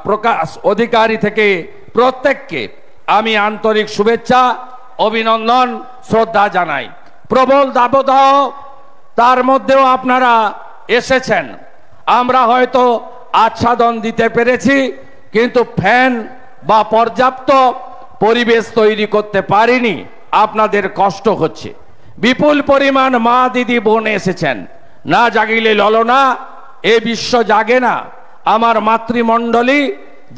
প্রকাশ অধিকারী থেকে প্রত্যেককে আমি আন্তরিক শুভেচ্ছা, অভিনন্দন, শ্রদ্ধা জানাই। প্রবল দাবদাহ, তার মধ্যেও আপনারা এসেছেন। আমরা হয়তো আচ্ছাদন দিতে পেরেছি, কিন্তু ফ্যান বা পর্যাপ্ত পরিবেশ তৈরি করতে পারিনি। আপনাদের কষ্ট হচ্ছে। বিপুল পরিমাণ মা, দিদি, বোন এসেছেন। না জাগিলে ললনা, এ বিশ্ব জাগে না। আমার মাতৃমণ্ডলী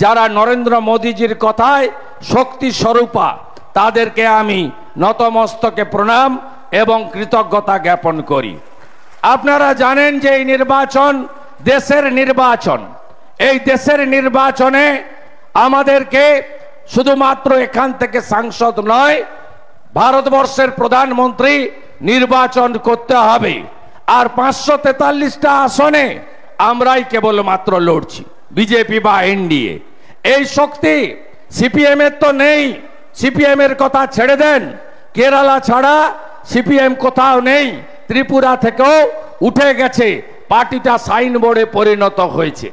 যারা নরেন্দ্র মোদীজির কথায় শক্তি স্বরূপা, তাদেরকে আমি নতমস্তকে প্রণাম এবং কৃতজ্ঞতা জ্ঞাপন করি। আপনারা জানেন যে এই নির্বাচন দেশের নির্বাচন। এই দেশের নির্বাচনে আমাদেরকে শুধুমাত্র এখান থেকে সাংসদ নয়, ভারতবর্ষের প্রধানমন্ত্রী নির্বাচন করতে হবে। আর 543টা আসনে আমরাই কেবলমাত্র লড়ছি, বিজেপি বা এনডিএ। এই শক্তি সিপিএম এর তো নেই। সিপিএম এর কথা ছেড়ে দেন, কেরালা ছাড়া সিপিএম কোথাও নেই। ত্রিপুরা থেকেও উঠে গেছে, পার্টিটা সাইনবোর্ডে পরিণত হয়েছে।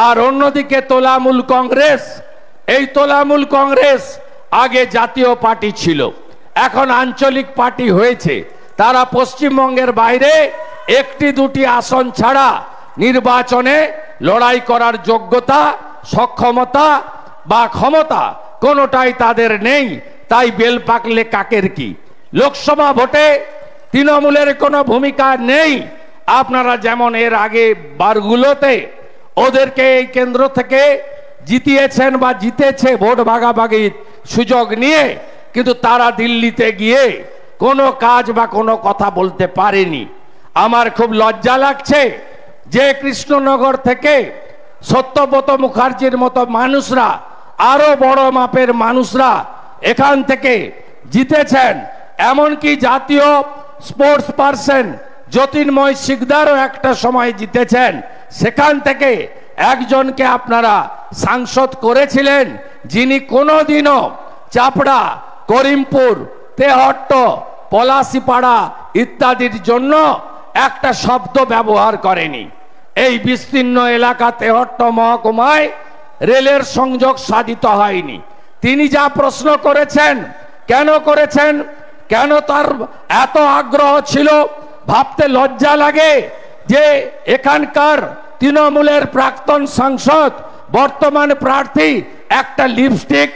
আর অন্যদিকে তোলামূল কংগ্রেস, এই তোলামূল কংগ্রেস আগে জাতীয় পার্টি ছিল, এখন আঞ্চলিক পার্টি হয়েছে। তারা পশ্চিমবঙ্গের বাইরে একটি দুটি আসন ছাড়া নির্বাচনে লড়াই করার যোগ্যতা, সক্ষমতা বা ক্ষমতা কোনোটাই তাদের নেই। তাই বেল পাকলে কাকের কি। লোকসভা ভোটে তৃণমূলের কোনো ভূমিকা নেই। আপনারা যেমন এর আগে বারগুলোতে ওদেরকে এই কেন্দ্র থেকে জিতিয়েছেন বা জিতেছে ভোট ভাগাভাগির সুযোগ নিয়ে, কিন্তু তারা দিল্লিতে গিয়ে কোনো কাজ বা কোনো কথা বলতে পারেনি। আমার খুব লজ্জা লাগছে যে কৃষ্ণনগর থেকে সত্যব্রত মুখার্জির মতো মানুষরা, আরো বড় মাপের মানুষরা এখান থেকে জিতেছেন। এমনকি জাতীয় স্পোর্টস পার্সন জ্যোতির্ময় সিকদারও একটা সময় জিতেছেন। সেখান থেকে একজনকে আপনারা সাংসদ করেছিলেন, যিনি কোনোদিনও চাপড়া, করিমপুর, তেহট্ট, পলাশিপাড়া ইত্যাদির জন্য একটা শব্দ ব্যবহার করেনি। এই বিস্তীর্ণ এলাকা তেহট্ট মহকুমায় রেলের সংযোগ সাধিত হয়নি। তিনি যা প্রশ্ন করেছেন, কেন করেছেন, কেন তার এত আগ্রহ ছিল, ভাবতে লজ্জা লাগে যে এখানকার তৃণমূলের প্রাক্তন সাংসদ, বর্তমান প্রার্থী একটা লিপস্টিক,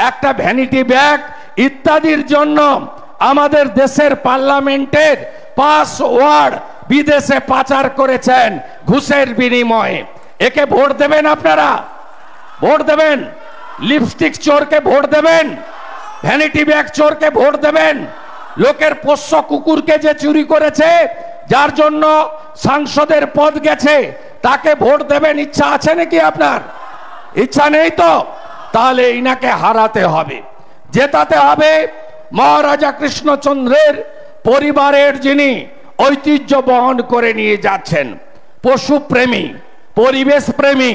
একটা ভ্যানিটি ব্যাগ ইত্যাদির জন্য আমাদের দেশের পার্লামেন্টের পাসওয়ার্ড বিদেশে পাচার করেছেন ঘুষের বিনিময়ে। একে ভোট দেবেন আপনারা? ভোট দেবেন? লিপস্টিক চোরকে ভোট দেবেন? ভ্যানিটি ব্যাগ চোরকে ভোট দেবেন? লোকের পোষ্য কুকুরকে যে চুরি করেছে, যার জন্য সাংসদের পদ গেছে, তাকে ভোট দেবেন? ইচ্ছা আছে নাকি আপনার? ইচ্ছা নেই তো? তাহলে ইনাকে হারাতে হবে, জেতাতে হবে। মহারাজা কৃষ্ণচন্দ্রের পরিবারের যিনি ঐতিহ্য বহন করে নিয়ে যাচ্ছেন, পশুপ্রেমী, পরিবেশ প্রেমী,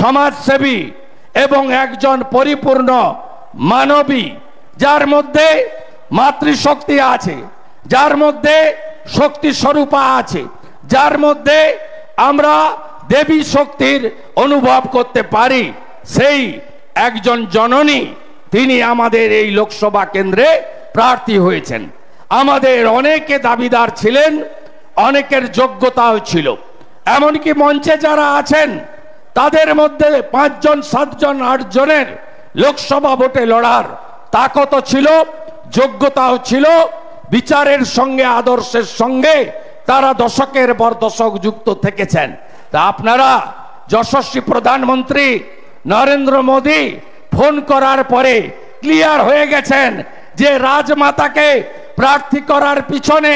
সমাজসেবী এবং একজন পরিপূর্ণ মানবী, যার মধ্যে মাতৃশক্তি আছে, যার মধ্যে শক্তি স্বরূপা আছে, যার মধ্যে আমরা দেবী শক্তির অনুভব করতে পারি, সেই একজন জননী তিনি আমাদের এই লোকসভা কেন্দ্রে প্রার্থী হয়েছেন। আমাদের অনেকে দাবিদার ছিলেন, অনেকের যোগ্যতাও ছিল। এমনকি মঞ্চে যারা আছেন তাদের মধ্যে 5 জন, 7 জন, 8 জনের লোকসভা ভোটে লড়ার তাকতও ছিল, যোগ্যতাও ছিল। বিচারের সঙ্গে, আদর্শের সঙ্গে তারা দশকের পর দশক যুক্ত থেকেছেন। তা আপনারা যশস্বী প্রধানমন্ত্রী নরেন্দ্র মোদী ফোন করার পরে ক্লিয়ার হয়ে গেছেন যে রাজমাতাকে প্রার্থী করার পিছনে,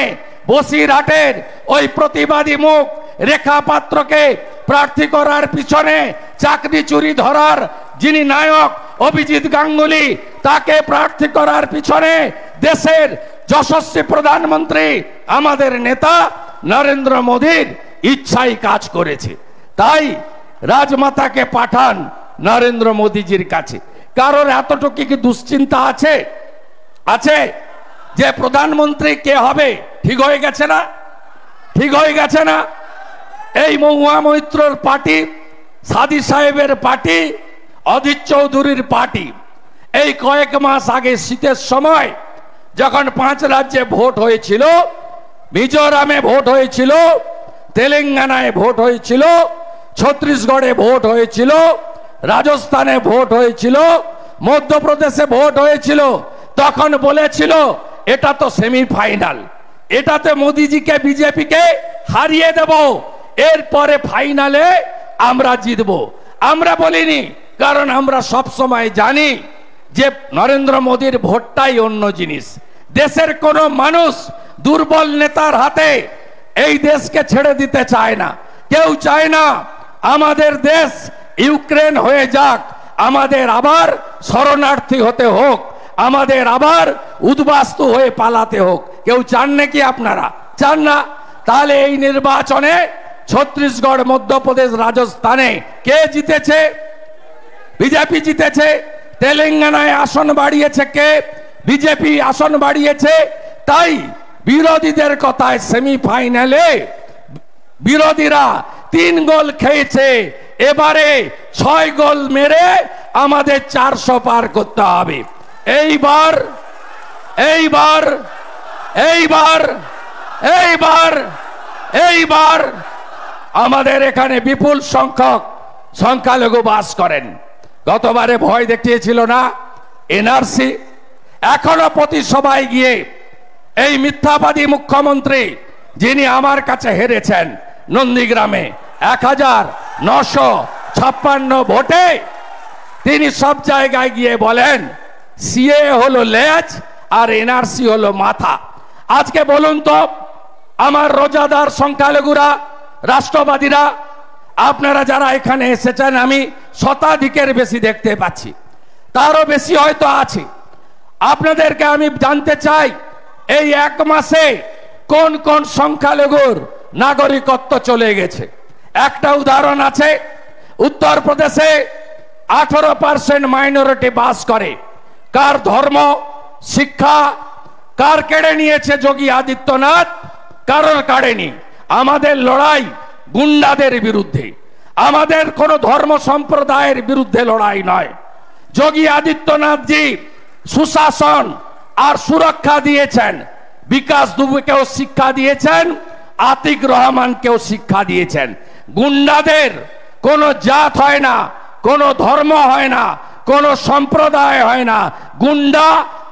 বসিরহাটের ওই প্রতিবাদী মুখ রেখা পাত্রকে প্রার্থী করার পিছনে, চাকরি চুরি ধরার যিনি নায়ক অভিজিৎ গাঙ্গুলি, তাকে প্রার্থী করার পিছনে দেশের যশস্বী প্রধানমন্ত্রী আমাদের নেতা নরেন্দ্র মোদীর ইচ্ছাই কাজ করেছে। তাই রাজমাতাকে পাঠান নরেন্দ্র মোদীজির কাছে। কারোর এতটুকু কি দুশ্চিন্তা আছে? আছে যে প্রধানমন্ত্রী কে হবে? ঠিক হয়ে গেছে না? ঠিক হয়ে গেছে না? এই মহুয়া মৈত্রর পার্টি সাদি সাহেবের পার্টি, অধীর চৌধুরীর পার্টি এই কয়েক মাস আগে শীতের সময় যখন 5 রাজ্যে ভোট হয়েছিল, মিজোরামে ভোট হয়েছিল, তেলেঙ্গানায় ভোট হয়েছিল, ছত্তিশগড়ে ভোট হয়েছিল, রাজস্থানে ভোট হয়েছিল, মধ্যপ্রদেশে ভোট হয়েছিল, তখন বলেছিল এটা তো সেমিফাইনাল, এটাতে মোদিজিকে বিজেপিকে হারিয়ে দেব, এরপরে ফাইনালে আমরা জিতব। আমরা বলিনি, কারণ আমরা সব সময় জানি যে নরেন্দ্র মোদীর ভোটটাই অন্য জিনিস। দেশের কোনো মানুষ দুর্বল নেতার হাতে এই দেশকে ছেড়ে দিতে চায় না। কেউ চায় না আমাদের দেশ ইউক্রেন হয়ে যাক, আমাদের আবার শরণার্থী হতে হোক, আমাদের আবার উদ্বাস্তু হয়ে পালাতে হোক। কেউ চান নাকি? আপনারা চান না? তাহলে এই নির্বাচনে ছত্তিশগড়, মধ্যপ্রদেশ, রাজস্থানে কে জিতেছে? বিজেপি জিতেছে। তেলেঙ্গানায় আসন বাড়িয়েছে কে? বিজেপি আসন বাড়িয়েছে। তাই বিরোধীদের কথায় সেমিফাইনালে বিরোধীরা 3 গোল খেয়েছে, এবারে 6 গোল মেরে আমাদের 400 পার করতে হবে। এইবার এইবার এইবার এইবার এইবার আমাদের এখানে বিপুল সংখ্যক সংখ্যালঘু বাস করেন। গতবারে ভয় দেখিয়েছিল না এনআরসি, এখনো প্রতি সভায় গিয়ে এই মিথ্যাবাদী মুখ্যমন্ত্রী, যিনি আমার কাছে হেরেছেন নন্দীগ্রামে 1956 ভোটে, তিনি সব জায়গায় গিয়ে বলেন সিএ হলো লেজ আর এনআরসি হলো মাথা। আজকে বলুন তো আমার রোজাদার সংখ্যালঘুরা, রাষ্ট্রবাদীরা, আপনারা যারা এখানে এসেছেন, আমি শতাধিকের বেশি দেখতে পাচ্ছি, তারও বেশি হয়তো আছে। আপনাদেরকে আমি জানতে চাই এই 1 মাসে কোন কোন সংখ্যালঘুর নাগরিকত্ব চলে গেছে। একটা উদাহরণ আছে, উত্তরপ্রদেশে 18% মাইনরিটি বাস করে। কার ধর্ম, শিক্ষা, কার কেড়ে নিয়েছে যোগী আদিত্যনাথ? কারোর কাড়েনি। আমাদের লড়াই গুন্ডাদের বিরুদ্ধে, আমাদের কোন ধর্ম সম্প্রদায়ের বিরুদ্ধে লড়াই নয়। যোগী আদিত্যনাথজি সুশাসন আর সুরক্ষা দিয়েছেন, বিকাশ দুবেকেও শিক্ষা দিয়েছেন, আতিক রহমানকেও শিক্ষা দিয়েছেন। গুন্ডাদের কোনো জাত হয় না, কোনো ধর্ম হয় না, কোনো সম্প্রদায় হয় না, গুন্ডা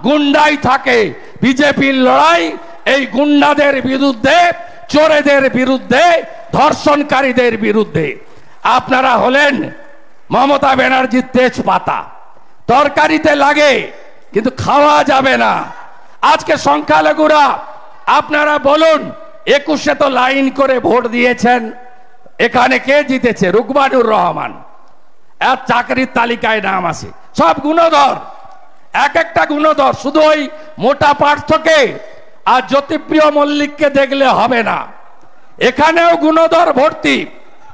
গুন্ডাই থাকে। বিজেপির লড়াই এই গুন্ডাদের বিরুদ্ধে, চোরেদের বিরুদ্ধে, ধর্ষণকারীদের বিরুদ্ধে। আপনারা হলেন মমতা ব্যানার্জির তেজপাতা, তরকারিতে লাগে কিন্তু খাওয়া যাবে না। আজকে সংখ্যালঘুরা আপনারা বলুন, 21-এ তো লাইন করে ভোট দিয়েছেন, এখানে কে জিতেছে? রুকমানুর রহমান। এর চাকরির তালিকায় নাম আছে, সব গুণধর, এক একটা গুণধর। শুধু ওই মোটা পার্থকে আর জ্যোতিপ্রিয় মল্লিককে দেখলে হবে না, এখানেও গুণধর ভর্তি।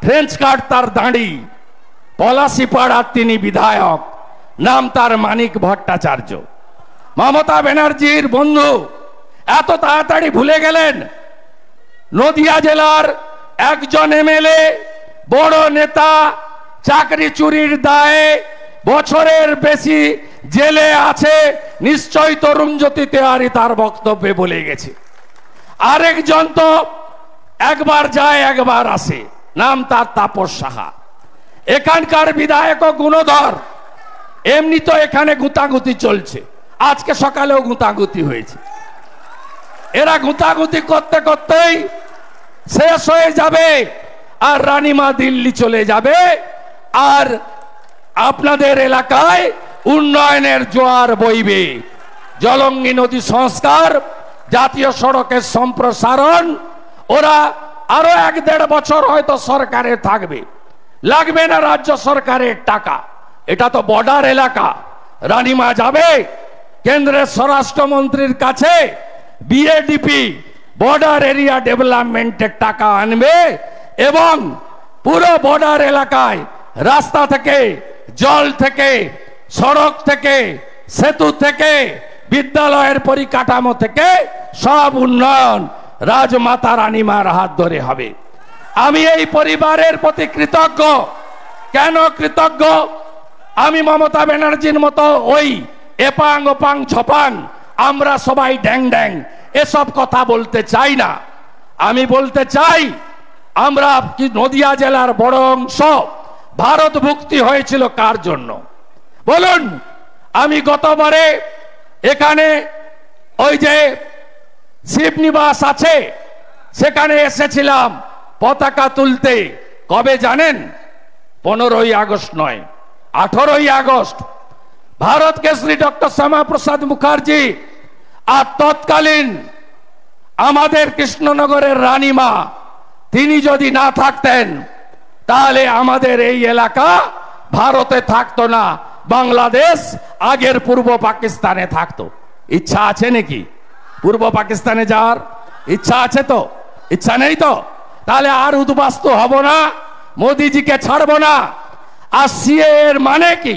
ফ্রেঞ্চ কার্ড তার দাঁড়ি, পলাশিপাড়ার তিনি বিধায়ক, নাম তার মানিক ভট্টাচার্য। মমতা ব্যানার্জির বন্ধু এত তাড়াতাড়ি ভুলে গেলেন নদিয়া জেলার একজন এমএলএ, বড় নেতা, চাকরি চুরির দায়ে বছরের বেশি জেলে আছে, নিশ্চয়ই তরুণজ্যোতি তেওয়ারি তার বক্তব্যে বলে গেছে। আরেকজন তো একবার যায় একবার আসে, নাম তার তাপস সাহা। এখানকার বিধায়ক গুণধর, এমনি তো এখানে গুতাগুতি চলছে, আজকে সকালেও গুতাগুতি হয়েছে। এরা গুতাগুতি করতে করতেই শেষ হয়ে যাবে, আর রানীমা দিল্লি চলে যাবে, আর আপনাদের এলাকায় উন্নয়নের জোয়ার বইবে। জলঙ্গি নদী সংস্কার, জাতীয় সড়কের সম্প্রসারণ, ওরা আরো 1-1.5 বছর হয়তো সরকারে থাকবে, লাগবে না রাজ্য সরকারের টাকা। এটা তো বর্ডার এলাকা, রানীমা যাবে কেন্দ্রের স্বরাষ্ট্রমন্ত্রীর কাছে, বিএডিপি বর্ডার এরিয়া ডেভেলপমেন্টের টাকা আনবে এবং পুরো বর্ডার এলাকায় রাস্তা থেকে, জল থেকে, সড়ক থেকে, সেতু থেকে, বিদ্যালয়ের পরিকাঠামো থেকে সব উন্নয়ন রাজমাতা রানীমার হাত ধরে হবে। আমি এই পরিবারের প্রতি কৃতজ্ঞ, কেন কৃতজ্ঞ? আমি মমতা ব্যানার্জির মতো ওই এপাং ওপাং ছপাং আমরা সবাই ড্যাং ড্যাং এসব কথা বলতে চাই না। আমি বলতে চাই আমরা কি নদিয়া জেলার বড় অংশ ভারত মুক্তি হয়েছিল কার জন্য বলুন? আমি গতবারে এখানে ওই যে শিবনিবাস আছে সেখানে এসেছিলাম পতাকা তুলতে। কবে জানেন? 15ই আগস্ট নয়, 18ই আগস্ট। ভারত কেশরী ডক্টর শ্যামা প্রসাদ মুখার্জি আর তৎকালীন আমাদের কৃষ্ণনগরের রানীমা তিনি যদি না থাকতেন তাহলে আমাদের এই এলাকা ভারতে থাকতো না, বাংলাদেশ আগের পূর্ব পাকিস্তানে থাকতো। ইচ্ছা আছে নাকি পূর্ব পাকিস্তানে যাওয়ার? ইচ্ছা আছে তো? ইচ্ছা নেই তো? তাহলে আর উদ্বাস্তু হব না, মোদিজিকে ছাড়বো না। আর সিএ এর মানে কি?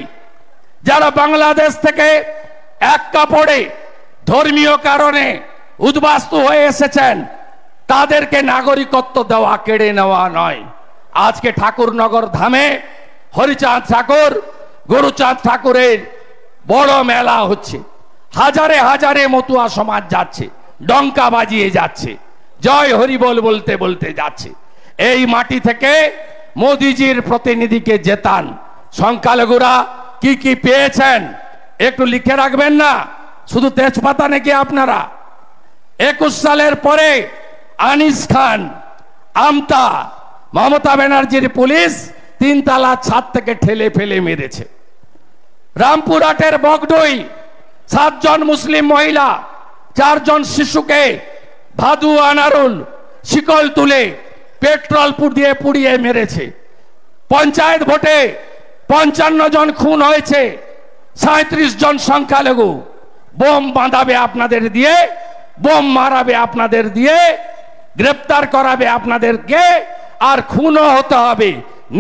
যারা বাংলাদেশ থেকে এক কাপড়ে ধর্মীয় কারণে উদ্বাস্তু হয়ে এসেছেন তাদেরকে নাগরিকত্ব দেওয়া, কেড়ে নেওয়া নয়। আজকে ঠাকুরনগর ধামে হরিচাঁদ ঠাকুর, গুরুচাঁদ ঠাকুরের বড় মেলা হচ্ছে, হাজারে হাজারে মতুয়া সমাজ যাচ্ছে, ডঙ্কা বাজিয়ে যাচ্ছে, জয় হরি বল বলতে বলতে যাচ্ছে। এই মাটি থেকে মোদিজির প্রতিনিধিকে জেতান। সংখ্যালঘুরা কি কি পেয়েছেন একটু লিখে রাখবেন না? শুধু তেজপাতা নাকি আপনারা? 21 সালের পরে আনিস খান, আমতা, মমতা ব্যানার্জির পুলিশ 3 তলা ছাদ থেকে ঠেলে ফেলে মেরেছে। রামপুরহাটের বগডুই 7 জন মুসলিম মহিলা 4 জন শিশুকে ভাদু আনারুল শিকল তুলে পেট্রোল দিয়ে পুড়িয়ে মেরেছে। পঞ্চায়েত ভোটে 55 জন খুন হয়েছে, 37 জন সংখ্যালঘু। বোম বাঁধাবে আপনাদের দিয়ে, বোম মারাবে আপনাদের দিয়ে, গ্রেপ্তার করাবে আপনাদেরকে, আর খুনও হতে হবে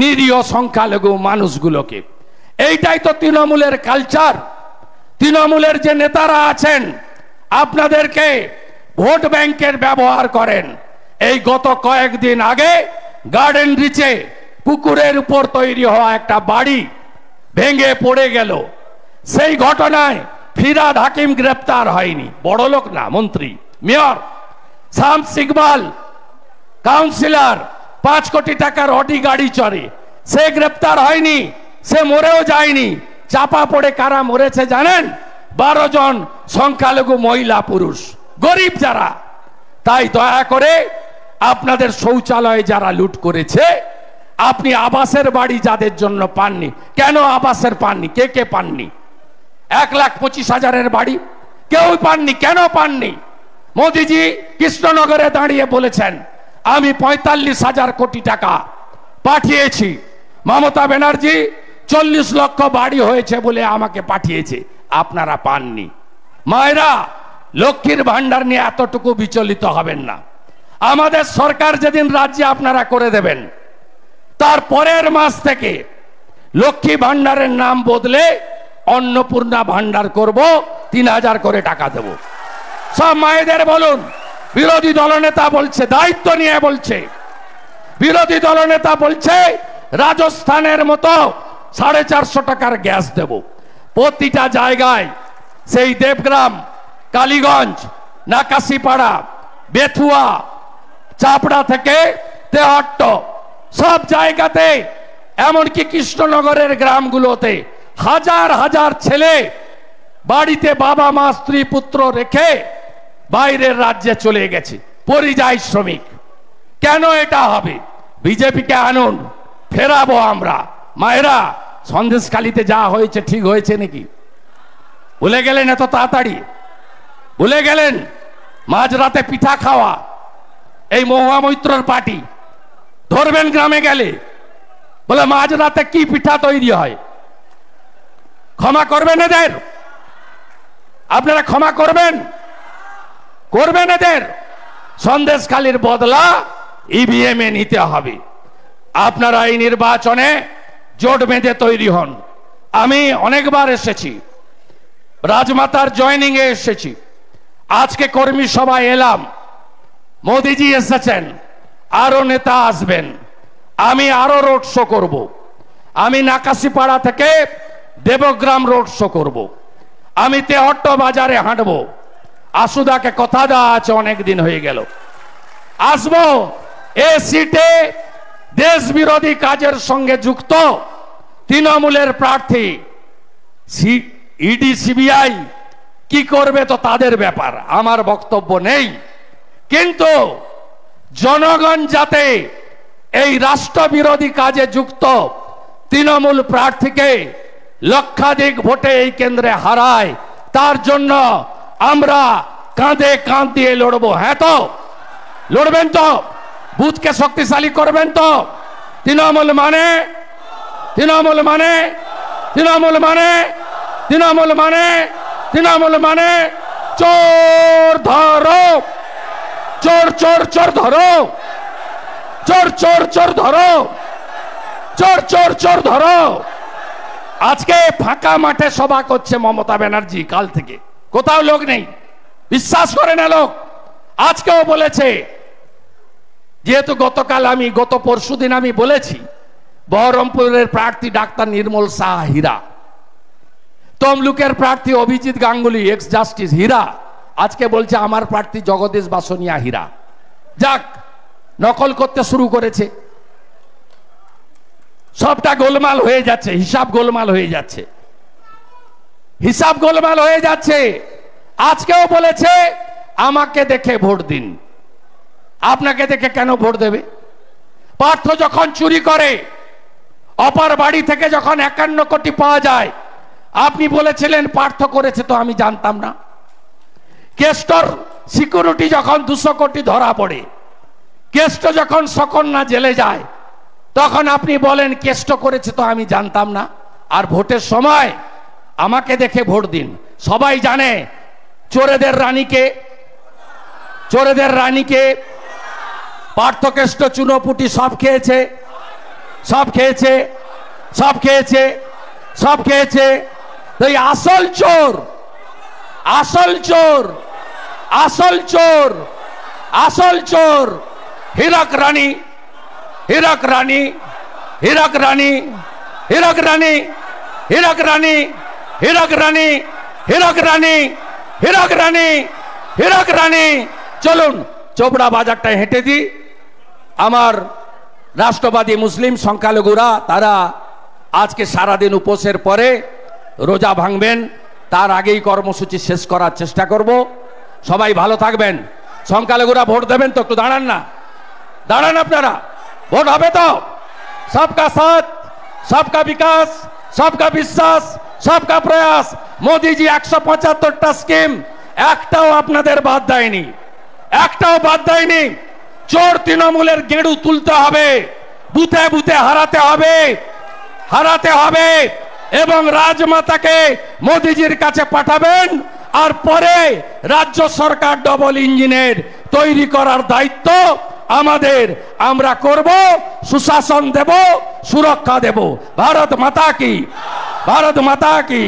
নিরীহ সংখ্যালঘু মানুষগুলোকে। এইটাই তো তৃণমূলের কালচার। তৃণমূলের যে নেতারা আছেন আপনাদেরকে ভোট ব্যাংকের ব্যবহার করেন। এই গত কয়েকদিন আগে গার্ডেন রিচে পুকুরের উপর তৈরি হওয়া একটা বাড়ি ভেঙে পড়ে গেল। সেই ঘটনায় ফিরাদ হাকিম গ্রেপ্তার হয়নি, বড় লোক না, মন্ত্রী, মেয়র। শামস ইকবাল কাউন্সিলর 5 কোটি টাকার অডি গাড়ি চড়ে, সে গ্রেপ্তার হয়নি, সে মরেও যায়নি। চাপা পড়ে কারা মরেছে জানেন? 12 জন সংখ্যালঘু মহিলা পুরুষ, গরিব যারা। তাই দয়া করে আপনাদের শৌচালয় যারা লুট করেছে, আপনি আবাসের বাড়ি যাদের জন্য পাননি, কেন আবাসের পাননি? কে কে পাননি? 1,25,000-এর বাড়ি কেউ পাননি, কেন পাননি? মোদিজি কৃষ্ণনগরে দাঁড়িয়ে বলেছেন আমি 45,000 কোটি টাকা পাঠিয়েছি। মমতা ব্যানার্জি 40 লক্ষ বাড়ি হয়েছে বলে আমাকে পাঠিয়েছে, আপনারা পাননি। মায়েরা, লক্ষ্মীর ভান্ডার নিয়ে এতটুকু বিচলিত হবেন না। আমাদের সরকার যেদিন রাজ্যে আপনারা করে দেবেন, তার পরের মাস থেকে লক্ষ্মী ভান্ডারের নাম বদলে অন্নপূর্ণা ভান্ডার করব, 3,000 করে টাকা দেব। সব মায়েদের বলুন। বিরোধী দলনেতা বলছে, দায়িত্ব নিয়ে বলছে, বিরোধী দলনেতা বলছে রাজস্থানের মতো 450 টাকার গ্যাস দেব প্রতিটা জায়গায়। সেই দেবগ্রাম, কালীগঞ্জ, নাকাশিপাড়া, বেথুয়া, চাপড়া থেকে তেহট্ট, সব জায়গাতে, এমনকি কৃষ্ণনগরের গ্রামগুলোতে হাজার হাজার ছেলে বাড়িতে বাবা মা স্ত্রী পুত্র রেখে বাইরের রাজ্যে চলে গেছে, পরিযায়ী শ্রমিক। কেন এটা হবে? বিজেপিকে আনুন, ফেরাবো আমরা। মায়েরা, সন্দেশখালিতে যা হয়েছে ঠিক হয়েছে নাকি? ভুলে গেলেন এত তাড়াতাড়ি? ভুলে গেলেন? মাঝরাতে পিঠা খাওয়া, এই মহুয়া মৈত্রর পার্টি ধরবেন গ্রামে গেলে, বলে মাঝরাতে কি পিঠা তৈরি হয়। ক্ষমা করবেন এদের? আপনারা ক্ষমা করবেন? করবেন এদের? সন্দেশখালির বদলা ইভিএম এ নিতে হবে। আপনারা এই নির্বাচনে জোট বেঁধে তৈরি হন। আমি অনেকবার এসেছি, রাজমাতার জয়নিং এ এসেছি, আজকে কর্মী সভায় এলাম, মোদিজি এসেছেন, আরো নেতা আসবেন, আমি আরো রোড শো করব। আমি নাকাশিপাড়া থেকে দেবগ্রাম রোড শো করব। আমি তেহট্ট বাজারে হাঁটবো। আসুদাকে কথা দেওয়া আছে, অনেক দিন হয়ে গেল। আসবো এ সিটে দেশ বিরোধী কাজের সঙ্গে যুক্ত তৃণমূলের প্রার্থী। ইডি সিবিআই কি করবে তো তাদের ব্যাপার, আমার বক্তব্য নেই। কিন্তু জনগণ যাতে এই রাষ্ট্রবিরোধী কাজে যুক্ত তৃণমূল প্রার্থীকে লক্ষাধিক ভোটে এই কেন্দ্রে হারায়, তার জন্য আমরা কাঁধে কাঁধ দিয়ে লড়বো। হ্যাঁ তো লড়বেন তো? বুথকে শক্তিশালী করবেন তো? তৃণমূল মানে তৃণমূল মানে তৃণমূল মানে তৃণমূল মানে তৃণমূল মানে চোর ধরো, চোর চোর চোর ধরো, চোর চোর চোর ধরো, চোর চোর চোর ধরো। আজকে ফাঁকা মাঠে সভা করছে মমতা ব্যানার্জি, কাল থেকে কোথাও লোক নেই, বিশ্বাস করে না লোক। আজকেও বলেছে, যেহেতু গত পরশুদিন আমি বলেছি বহরমপুরের প্রার্থী ডাক্তার নির্মল শাহ হীরা, তমলুকের প্রার্থী অভিজিৎ গাঙ্গুলি এক্স জাস্টিস হীরা, আজকে বলছে আমার প্রার্থী জগদীশ বাসনিয়া হীরা। যাক, নকল করতে শুরু করেছে, সবটা গোলমাল হয়ে যাচ্ছে, হিসাব গোলমাল হয়ে যাচ্ছে, হিসাব গোলমাল হয়ে যাচ্ছে। আজকেও বলেছে আমাকে দেখে ভোট দিন। আপনাকে দেখে কেন ভোট দেবে? পার্থ যখন চুরি করে, অপার বাড়ি থেকে যখন 51 কোটি পাওয়া যায়, আপনি বলেছিলেন পার্থ করেছে, তো আমি জানতাম না। কেষ্টর সিকিউরিটি যখন 200 কোটি ধরা পড়ে, কেষ্ট যখন সকন্যা জেলে যায়, তখন আপনি বলেন কেষ্ট করেছে, তো আমি জানতাম না। আর ভোটের সময় আমাকে দেখে ভোট দিন। সবাই জানে চোরেদের রানীকে, চোরেদের রানীকে পার্থ কেষ্ট চুনোপুটি সব খেয়েছে, সব খেয়েছে, সব খেয়েছে, সব খেয়েছে। তো এই আসল চোর, আসল চোর, আসল চোর, আসল চোর হীরক রানী, হীরক রানী, হীরক রানী, হীরক রানী, হীরক রানী, হীরক রানী, হীরক রানী, হীরক রানী, হীরক রানী। চলুন চোপড়া বাজারটায় হেঁটে দিই। আমার রাষ্ট্রবাদী মুসলিম সংখ্যালঘুরা তারা আজকে সারাদিন উপোসের পরে রোজা ভাঙবেন, তার আগেই কর্মসূচি শেষ করার চেষ্টা করব। সবাই ভালো থাকবেন। সংখ্যালঘুরা ভোট দেবেন তো? একটু দাঁড়ান না, দাঁড়ান আপনারা। ভোট হবে তো? সবকা সাথ, সবকা বিকাশ, সবকা বিশ্বাস, সবকা প্রয়াস। মোদিজি 175টা স্কিম একটাও আপনাদের বাদ দেয়নি, একটাও বাদ দেয়নি। চোর তৃণমূলের গেঁড়ু তুলতে হবে, বুথে বুথে হারাতে হবে, হারাতে হবে এবং রাজমাতাকে মোদিজির কাছে পাঠাবেন। আর পরে রাজ্য সরকার ডবল ইঞ্জিনের তৈরি করার দায়িত্ব আমাদের, আমরা করব, সুশাসন দেব, সুরক্ষা দেব। ভারত মাতা কি, ভারত মাতা কি,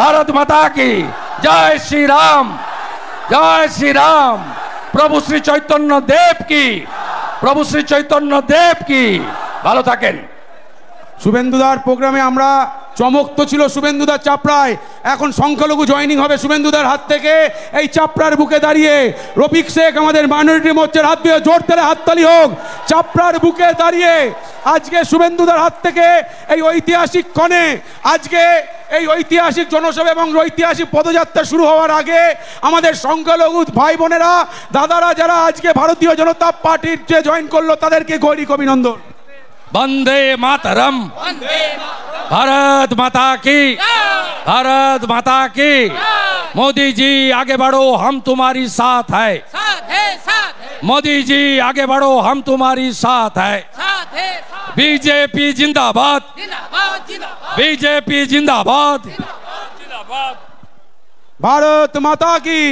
ভারত মাতা কি জয় শ্রী রাম, জয় শ্রী রাম। প্রভু শ্রী চৈতন্য দেব কি, প্রভু শ্রী চৈতন্য দেব কি। ভালো থাকেন। শুভেন্দুদার প্রোগ্রামে আমরা চমক তো ছিল শুভেন্দুদার চাপড়ায়, এখন সংখ্যালঘু জয়েনিং হবে শুভেন্দুদার হাত থেকে। এই চাপড়ার বুকে দাঁড়িয়ে রফিক শেখ আমাদের মাইনরিটি মোর্চার হাত দিয়ে জোর তেলে হাততালি হোক। চাপড়ার বুকে দাঁড়িয়ে আজকে শুভেন্দুদার হাত থেকে এই ঐতিহাসিক ক্ষণে, আজকে এই ঐতিহাসিক জনসভা এবং ঐতিহাসিক পদযাত্রা শুরু হওয়ার আগে আমাদের সংখ্যালঘু ভাই বোনেরা, দাদারা যারা আজকে ভারতীয় জনতা পার্টির যে জয়েন করলো তাদেরকে গৈরিক অভিনন্দন। वंदे मातरम, भारत माता की, भारत माता की। मोदी जी आगे बढ़ो, हम तुम्हारी साथ है, मोदी जी आगे बढ़ो, हम तुम्हारी साथ है। बीजेपी जिंदाबाद, बीजेपी जिंदाबाद। भारत माता की।